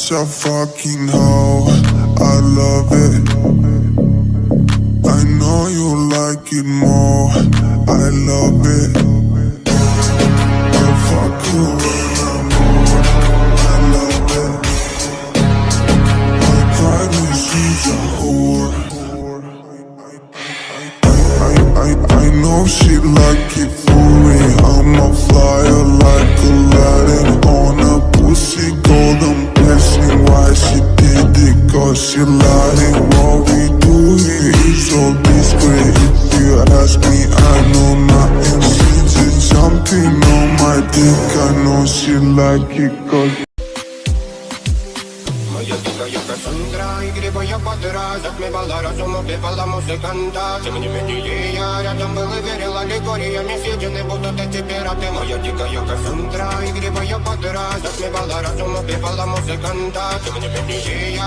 such a fucking hoe, I love it. I know you like it more, I love it. I fuck you when I'm bored, I love it. I cry when she's a whore. I know she like it for me. I'm a flyer like Aladdin on a pussy golden blessing. Why she did it? Cause she lied. What we do here is so discreet. If you ask me, I know nothing. She just jumping on my dick. I know she like it cause Моя дикая Кассандра, игривая подра, затмевала разум, убивала музыканта. Тем не менее я рядом был и верил аллегориями, съедены будут эти пираты. Моя дикая Кассандра, игривая подра, затмевала разум, убивала музыканта. Тем не менее я